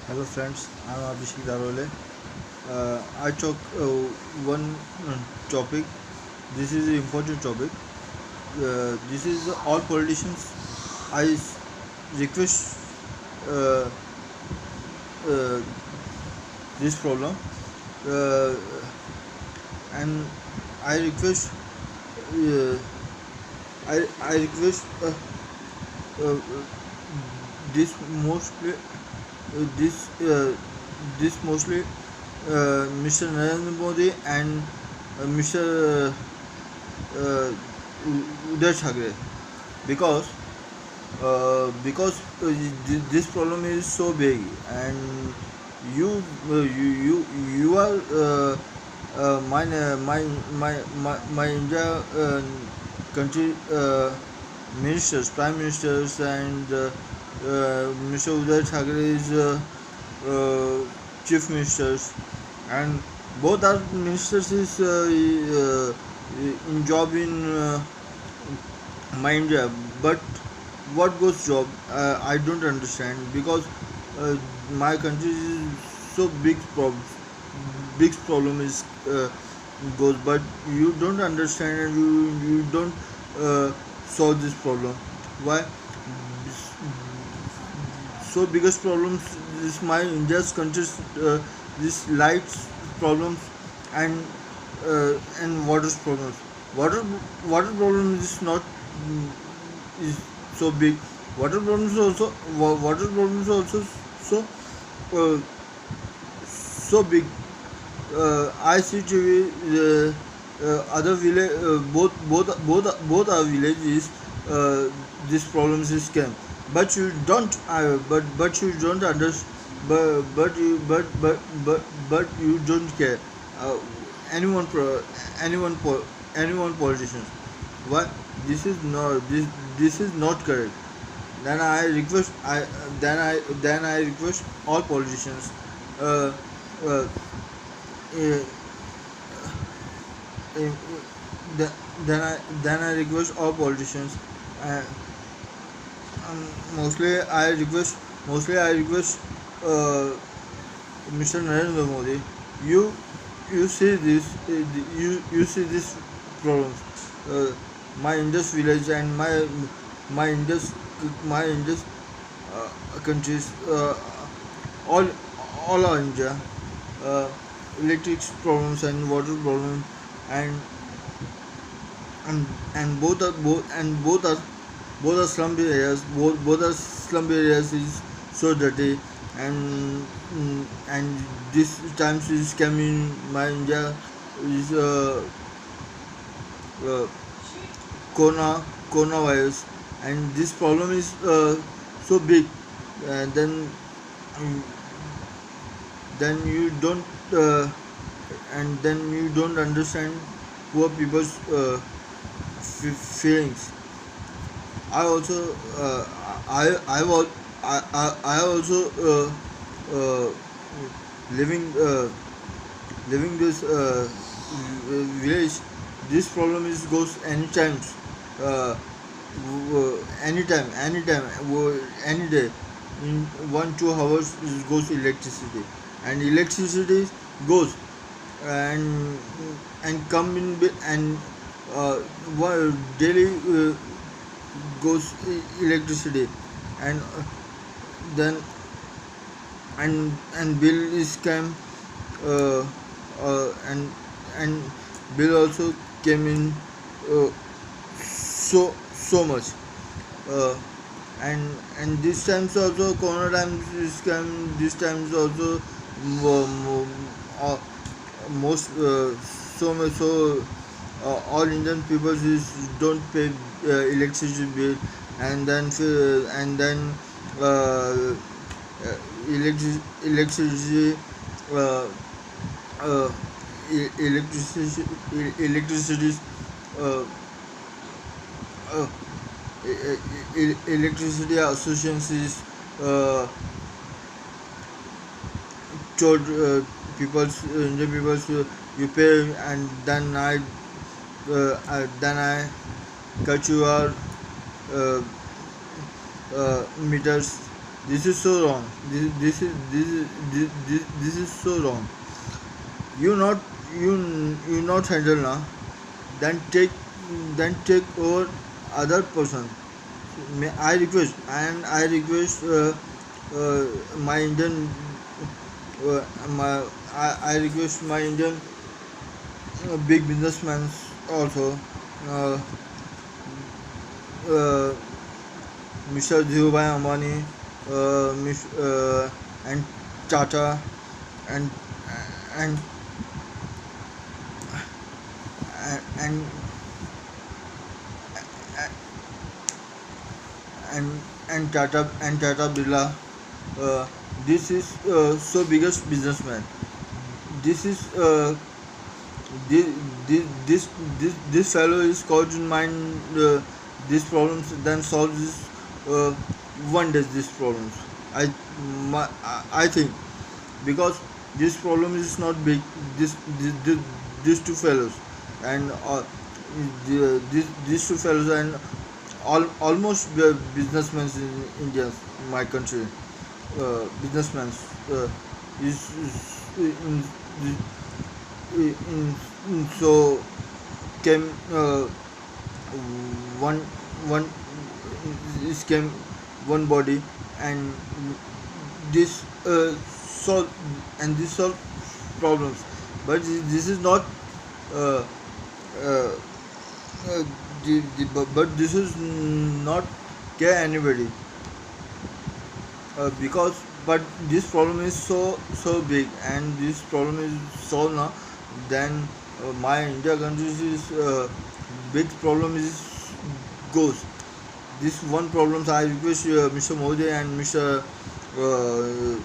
Hello friends, I'm Abhishek Darole. I talk one topic. This is an important topic. This is all politicians. I request uh, uh, this problem, uh, and I request uh, I request uh, this mostly this this mostly Mr. Narendra Modi and Mr. Uh, Uday Thackeray because this problem is so big and you are my India country ministers, prime ministers, and Mr. Uday Thackeray is chief ministers, and both are ministers is in job in my India. But what goes job? I don't understand because uh, my country is so big problem is goes, but you don't understand and you don't solve this problem. Why? So biggest problems is my India's country's this lights problems and water problems. Water water problem is not is so big. Water problems also so uh, so big. I see TV. Other village, both our villages. This problems is came, but you don't. But you don't understand. But you don't care. Uh, anyone anyone politicians. Why this is not correct. Then I request I request all politicians. Uh, uh, uh, uh, then I request all politicians. Uh, mostly I request uh, Mr. Narendra Modi. You you see this you see this problems. Uh, my Indus village and my Indus my Indus countries all all are India. Uh, Electric problems and water problems and both are slum areas. Both are slum areas is so dirty and and this times is coming my India is uh, coronavirus, and this problem is so big. And um, then you don't you don't understand poor people's feelings. I also I was I also uh, living living this village. This problem is goes anytime, uh, any day. In 1 2 hours it goes electricity, and electricity goes and come in and uh, daily goes electricity, and then bill is came, uh, and bill also came in so much, uh, this times also corona times is came. This times also uh, most so much so all Indian people is don't pay electricity bill, and then uh, electricity uh, uh, electricity uh, uh, electricity associations uh, told people Indian people you pay, and then I cut your uh, meters. This is so wrong. This is so wrong. You not you not handle now. Then take over other person. May I request uh, my Indian I request my Indian big businessmen also, uh, uh, Mr. Dhirubhai Ambani, and Tata, and and and and Tata Birla. Uh, this is so biggest businessman. This is this this fellow is caught in mind these problems, then solves this uh, one does these problems. I I think because this problem is not big. These two fellows and these two fellows and almost businessmen in India, my country, businessmen is so came one one is came one body, and this solve this solve problems, but this is not uh, uh, but this is not care anybody, because but this problem is so big, and this problem is solved now. Then my India countries is big problem is goes. This one problems I request Mr. Modi and Mr. Uh,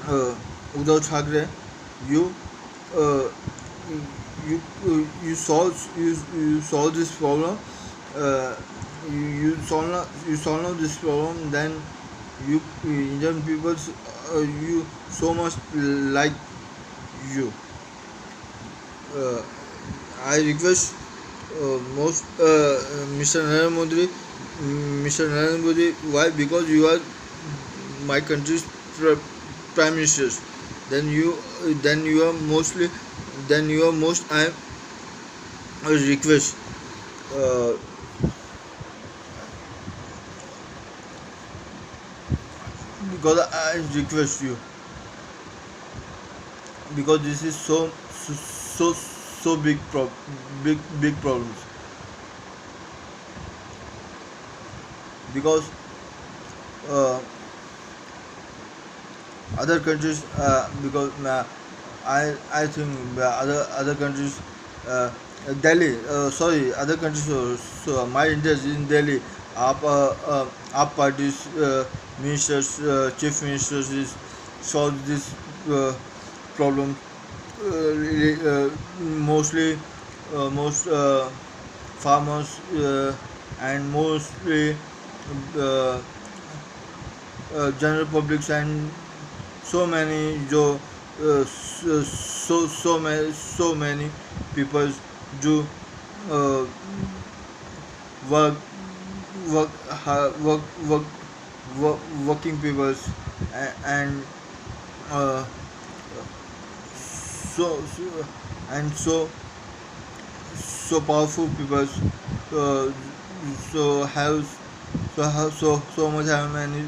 uh, Uddhav Thackeray, you uh, you solve this problem. Uh, you solve now this problem. Then you Indian people you so much like you. Uh, I request most Mr. Narendra Modi, Why? Because you are my country's prime ministers. Then you are mostly then you are most I request uh, because I request you, because this is so big problems, because uh, other countries because I think other countries uh, Delhi, sorry, other countries, my interest in Delhi, our parties ministers, chief ministers is solve this problem, mostly most farmers and mostly uh, general publics, and so many so many people do uh, work work work working people, and uh, so and so powerful people, uh, so have so much have many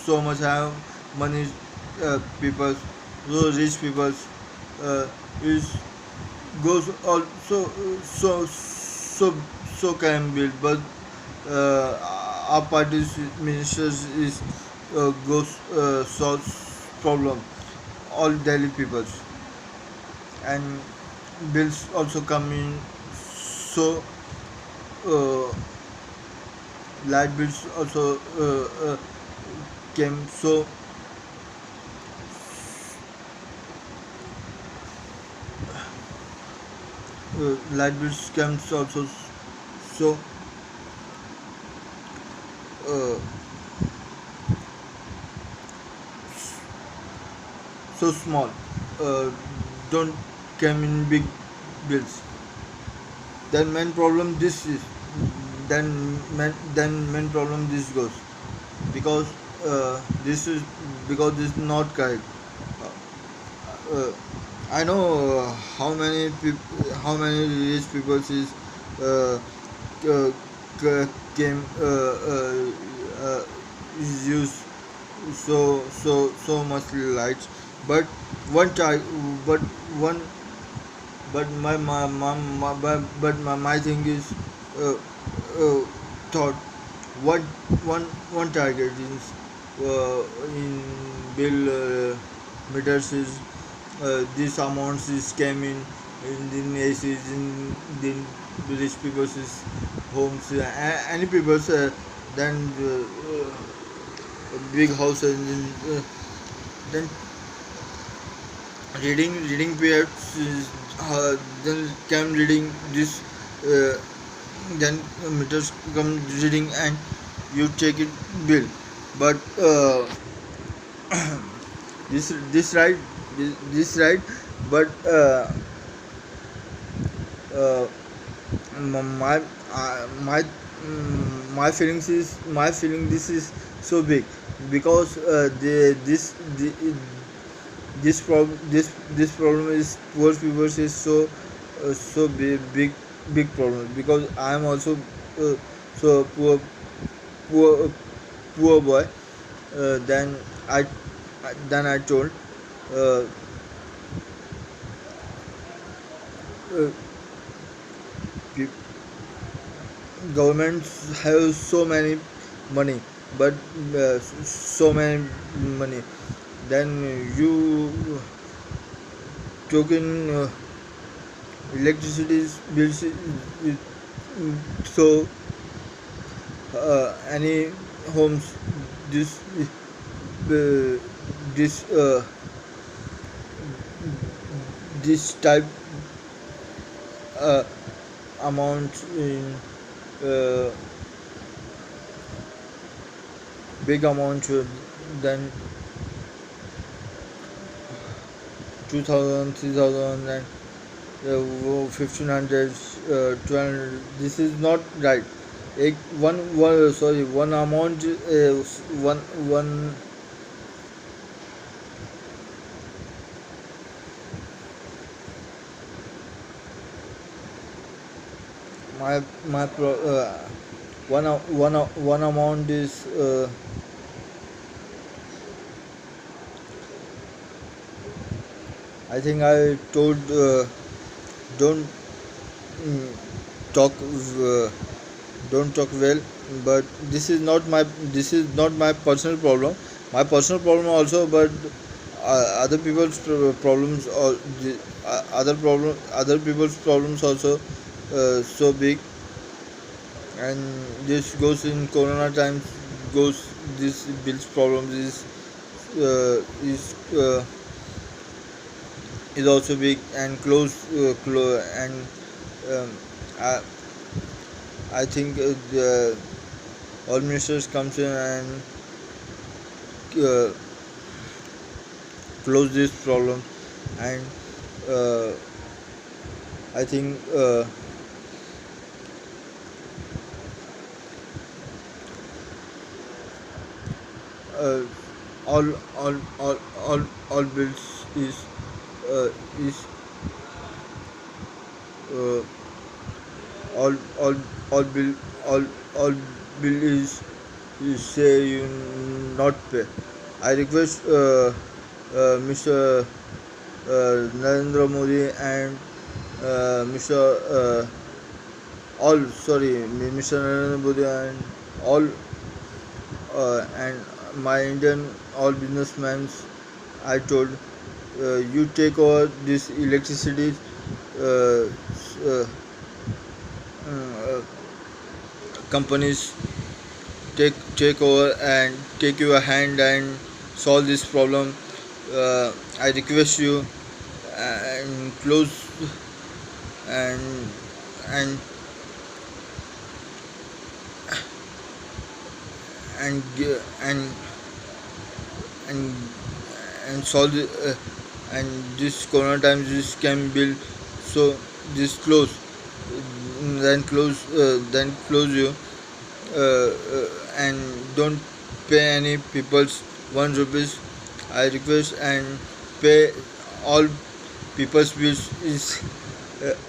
so much have money, people, so rich people uh, is goes also so can build, but our party's ministers is goes solves problem all Delhi peoples, and bills also come in, so uh, light bills also came, so light bills came also, so uh, so small, uh, don't came in big bills. Then main problem this is then main problem this goes, because this is because this is not correct. uh, I know how many rich people uh, uh, came use so much lights, but one time, but one but my thing is, uh, thought what one target is in bill meters is, this amounts is came in ACs in rich people's homes, any people's, then big houses, then reading periods is, then came reading this, uh, then meters come reading and you take it bill, but this right, this right, but uh, my my feelings is my feeling this is so big, because this problem is poor people is so big problem, because I am also so poor poor boy. Then I told, uh, uh, pe- governments have so many money, but so many money, then you took in electricity bills, so any homes, this uh, this this type uh, amount in uh, big amount, then 2000, 3000, and 1500, 1200, this is not right. One sorry, one amount, one my one amount is, I think I told, don't mm, talk uh, don't talk well, but this is not my personal problem, my personal problem also, but other people's problems, or other people's problems also so big, and this goes in corona times, goes this bills problems is also big, and and um, I, I think the all ministers comes in and uh, close this problem, and uh, I think uh, all all bills uh, is uh, all bill all bill is say you not pay. I request Mr. Narendra Modi and Mr. All sorry Mr. Narendra Modi and all and my Indian all businessmen, I told, you take over this electricity, uh, uh, uh, companies, take over and take your hand and solve this problem. I request you, and close, and and and gi- and and solve and this corona times this can build, so this close, then close you, and don't pay any people's 1 rupees. I request and pay all people's bills is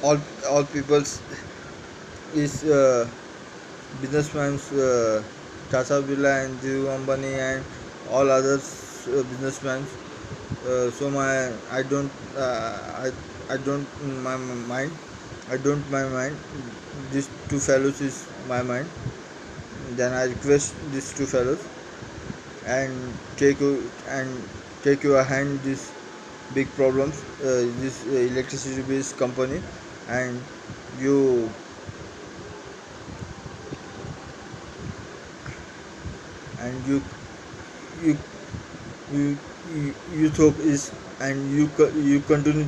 all people's is businessmen's, Tata Birla and Dhirubhai Ambani and all others businessmen. So I don't I don't my mind I don't my mind. These two fellows is my mind. Then I request these two fellows and and take your hand this big problems, this electricity based company, and you and you you you talk is and you continue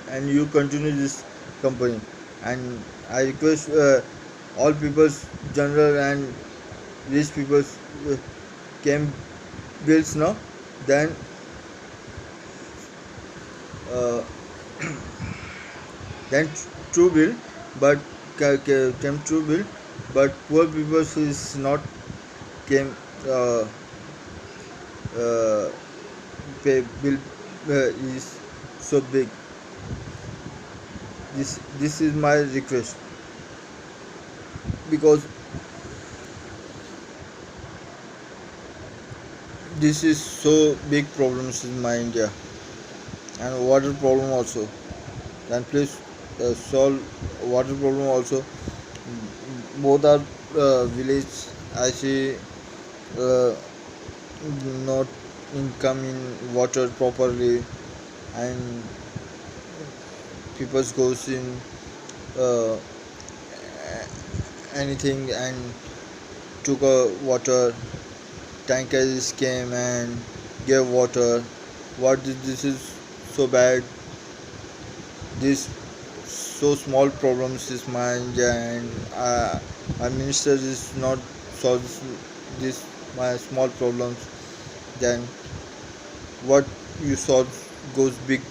and you continue this company. And I request all people's general and rich people's came bills now. Then uh, then true bill, but came true bill, but poor people is not came uh, uh, pay bill is so big. This is my request, because this is so big problems in my India, and water problem also. Then please solve water problem also. Both are village. I see uh, not income in water properly, and people goes in uh, anything and took a water. Tankers came and gave water. This is so bad. This so small problems is my India, and my minister is not solve this my small problems. Then what you solve goes big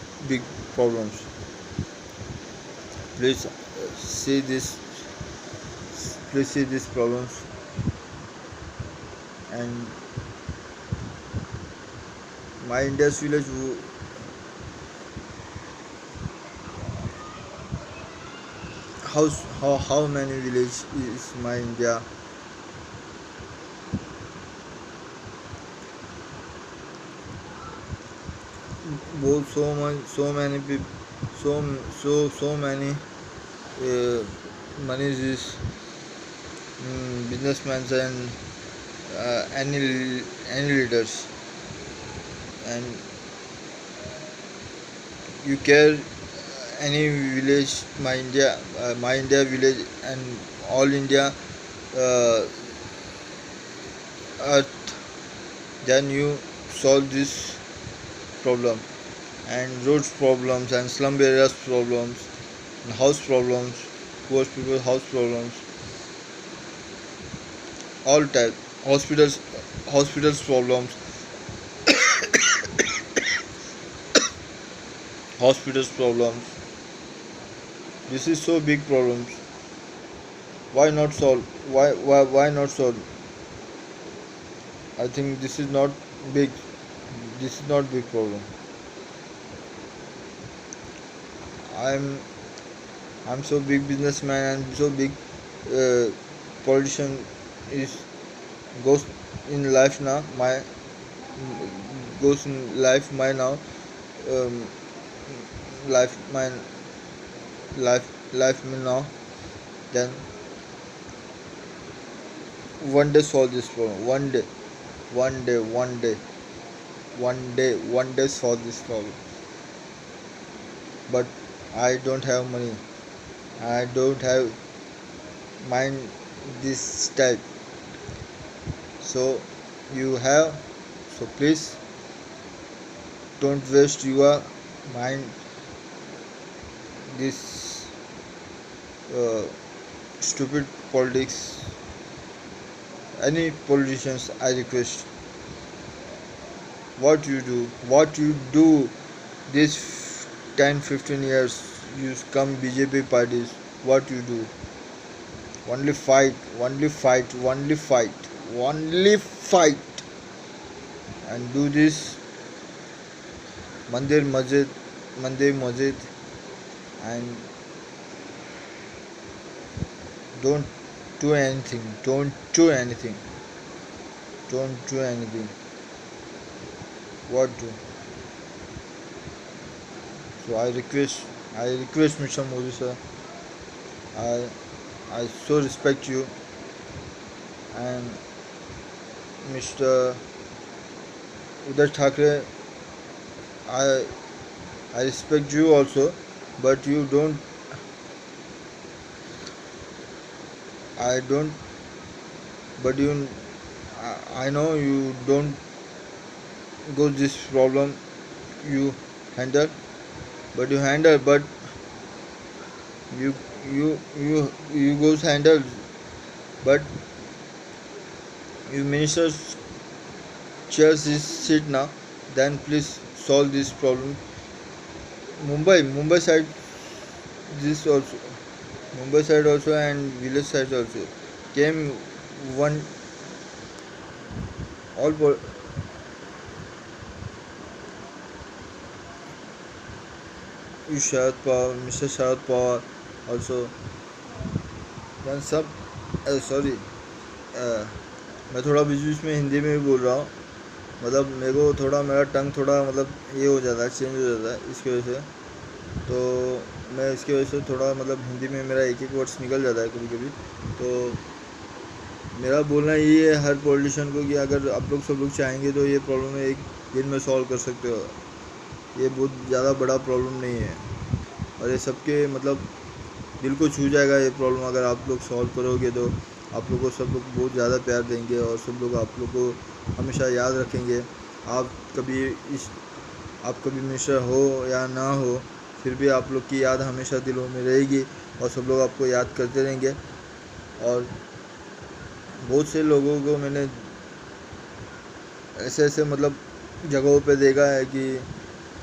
problems. Please see this. Please see these problems. And my India's village, how many village is my India? Both so many people, so many money is businessmen and any leaders. And you care any village, my India village, and all India uh, earth. Then you solve this problem, and roads problems and slum areas problems and house problems, poor people house problems, all type hospitals problems, hospitals problems. This is so big problems. Why not solve? Why not solve? I think this is not big. This is not big problem. I'm I'm so big businessman and so big uh, politician is goes in life now. My goes in life my now, um, life my life me now. Then one day solve this problem. One day, one day solve this problem. But I don't have money. I don't have mind this type. So you have. So please don't waste your mind this uh, stupid politics. Any politicians, I request, what you do this 10 15 years, you come BJP parties, what you do? only fight, only fight, only fight, only fight, and do this mandir masjid, mandir masjid, and don't do anything, don't do anything, don't do anything. What do? So I request Mr. Modi sir, I I so respect you, and Mr. Uday Thakre, I I respect you also, but you don't. I don't. But you, I know you don't go this problem. You handle, but you handle, but you you goes handle, but you ministers chairs this seat now. Then please solve this problem. Mumbai side this also. Mumbai side also and village side also came one all Sharad Pawar, Mr. Sharad Pawar also. then सब sorry मैं थोड़ा बीच बीच में हिंदी में भी बोल रहा हूँ, मतलब मेरे को थोड़ा मेरा टंग थोड़ा मतलब ये हो जाता है, चेंज हो जाता है इसकी वजह से। तो मैं इसकी वजह से थोड़ा मतलब हिंदी में मेरा एक एक वर्ड्स निकल जाता है कभी कभी। तो मेरा बोलना ये है हर पॉलिटिशियन को कि अगर आप लोग सब लोग चाहेंगे तो ये प्रॉब्लम एक दिन में सॉल्व कर सकते हो। ये बहुत ज़्यादा बड़ा प्रॉब्लम नहीं है और ये सबके मतलब दिल को छू जाएगा ये प्रॉब्लम। अगर आप लोग सॉल्व करोगे तो आप लोग को सब लोग बहुत ज़्यादा प्यार देंगे और सब लोग आप लोग को हमेशा याद रखेंगे। आप कभी आप कभी मिनिस्टर हो या ना हो, फिर भी आप लोग की याद हमेशा दिलों में रहेगी और सब लोग आपको याद करते रहेंगे। और बहुत से लोगों को मैंने ऐसे ऐसे मतलब जगहों पे देखा है कि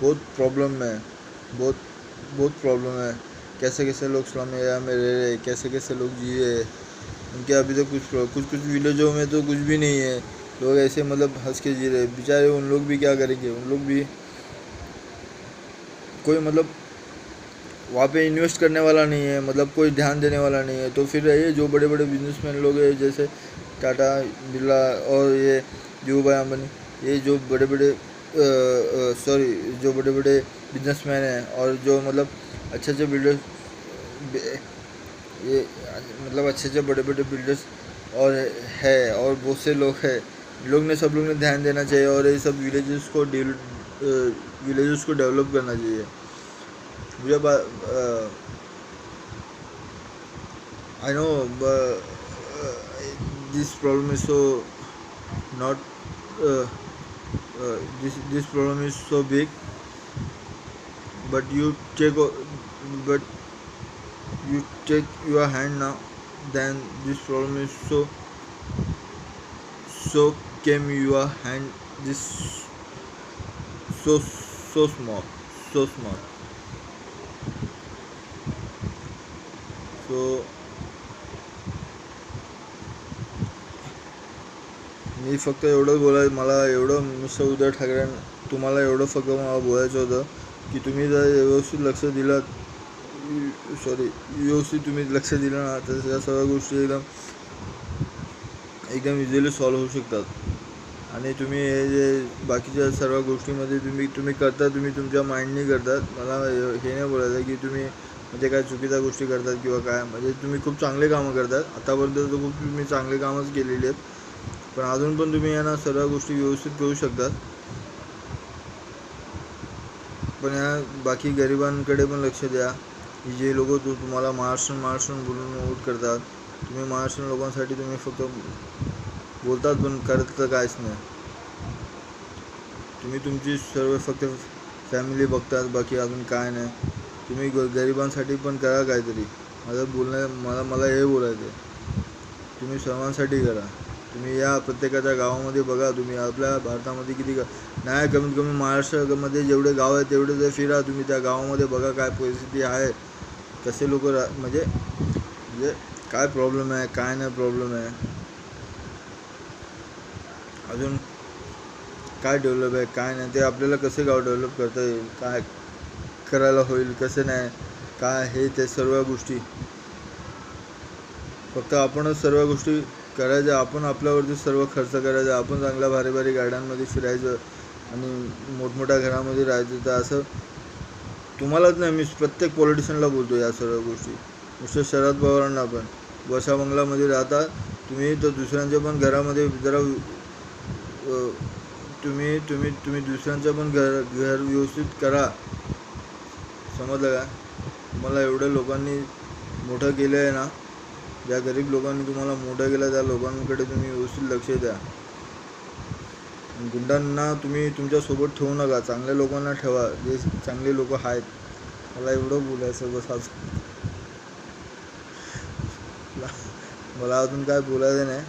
बहुत प्रॉब्लम है, बहुत बहुत प्रॉब्लम है। कैसे कैसे लोग स्लम एरिया में रह रहे, कैसे कैसे लोग जी रहे, उनके अभी तो कुछ विलेजों में तो कुछ भी नहीं है, लोग ऐसे मतलब हंस के जी रहे बेचारे। उन लोग भी क्या करेंगे, उन लोग भी कोई मतलब वहाँ पे इन्वेस्ट करने वाला नहीं है, मतलब कोई ध्यान देने वाला नहीं है। तो फिर ये जो बड़े बड़े बिजनेसमैन लोग हैं जैसे टाटा बिरला और ये धीरू भाई अंबानी, ये जो बड़े बड़े जो बड़े बड़े बिजनेसमैन हैं और जो मतलब अच्छे अच्छे बिल्डर्स, ये मतलब अच्छे अच्छे बड़े बड़े बिल्डर्स और है और बहुत से लोग हैं, सब लोग ने ध्यान देना चाहिए और ये सब विलेजेस को डेवलप करना चाहिए। मुझे I know this problem is so not this problem is so big, but you take your hand now, then this problem is so came your hand this so small, so small. So मी फक्त एवढं मला एवढं mister Uddhav Thackeray तुम्हाला एवढं फक्त मला बोलायचं होतं की तुम्ही जर व्यवस्थित लक्ष दिलं, व्यवस्थित तुम्ही लक्ष दिलं ना तर त्या सर्व गोष्टी एकदम इझिली सॉल्व होऊ शकतात। आणि तुम्ही हे जे बाकीच्या सर्व गोष्टीमध्ये तुम्ही करता, तुम्ही तुमच्या माइंडनी करतात। मला हे नाही बोलायचं की तुम्ही म्हणजे काय चुकीच्या गोष्टी करतात किंवा काय, म्हणजे तुम्ही खूप चांगले कामं करतात आतापर्यंत, तर खूप तुम्ही चांगले कामच केलेली आहेत, पण अजून पण तुम्ही यांना सर्व गोष्टी व्यवस्थित करू शकतात। पण या बाकी गरिबांकडे पण लक्ष द्या, की जे लोक तुम्हाला महाराष्ट्र बोलून वोट करतात, तुम्ही महाराष्ट्र लोकांसाठी तुम्ही फक्त बोलतात पण करत तर काहीच नाही। तुम्ही तुमची सर्व फक्त फॅमिली बघतात, बाकी अजून काय नाही। तुम्ही गरिबांसाठी पण करा काहीतरी। मला हे बोलायचं आहे, तुम्ही सर्वांसाठी करा। तुम्ही या प्रत्येकाच्या गावामध्ये बघा, तुम्ही आपल्या भारतामध्ये किती नाही कमीत कमी महाराष्ट्रामध्ये जेवढे गाव आहेत तेवढे जर फिरा तुम्ही त्या गावामध्ये बघा काय परिस्थिती आहे, कसे लोक म्हणजे काय प्रॉब्लेम आहे काय नाही प्रॉब्लेम आहे, अजून काय डेव्हलप आहे काय नाही, ते आपल्याला कसे गाव डेव्हलप करता येईल, काय करायला होईल कसं नाही काय हे ते सर्व गोष्टी फक्त आपणच सर्व गोष्टी करायच्या, आपण आपल्यावरती सर्व खर्च करायचा, आपण चांगल्या भारी भारी गाड्यांमध्ये फिरायचं आणि मोठमोठ्या घरामध्ये राहायचं. तर असं तुम्हालाच नाही, मी प्रत्येक पॉलिटिशियनला बोलतो या सर्व गोष्टी. नुसतं शरद पवारांना पण वशा बंगल्यामध्ये राहता तुम्ही, तर दुसऱ्यांच्या पण घरामध्ये जरा तुम्ही तुम्ही तुम्ही दुसऱ्यांचं पण घर व्यवस्थित करा, समजलं का. तुम्हाला एवढ्या लोकांनी मोठं केलं आहे ना, ज्या गरीब लोकांनी तुम्हाला मोठं केलं त्या लोकांकडे तुम्ही व्यवस्थित लक्ष द्या. गुंडांना तुम्ही तुमच्यासोबत ठेवू नका, चांगल्या लोकांना ठेवा, जे चांगले लोक आहेत. मला एवढं बोलायचं बस. आज मला अजून काय बोलायचं नाही,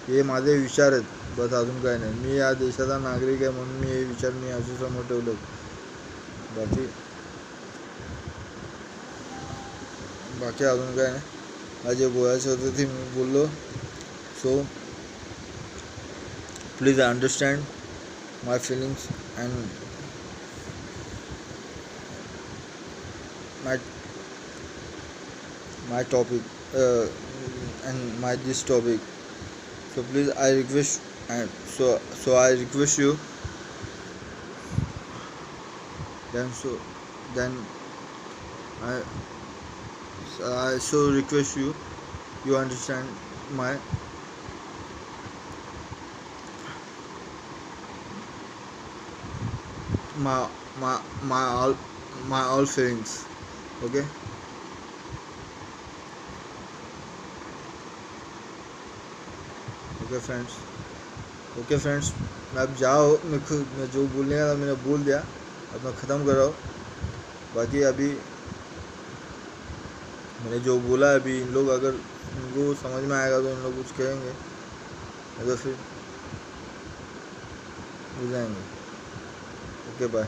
हे माझे विचार आहेत बस, अजून काय नाही. मी या देशाचा नागरिक आहे म्हणून मी हे विचार मी असे समोर ठेवले. बाकी बाकी अजून काय नाही, आज जे बोलायचं होतं ते मी बोललो. So please understand my fillings and my topic and my this topic. So please I request, and so I request you, then I I so request you, you understand my my my all feelings. Okay. Okay friends, अब जाओ, मैं जो बोलने का मैंने बोल दिया, अपना ख़त्म करो. बाकी अभी मैंने जो बोला अभी, इन लोग अगर इनको समझ में आएगा तो इन लोग कुछ कहेंगे, अगर फिर भूल जाएंगे. Okay bye.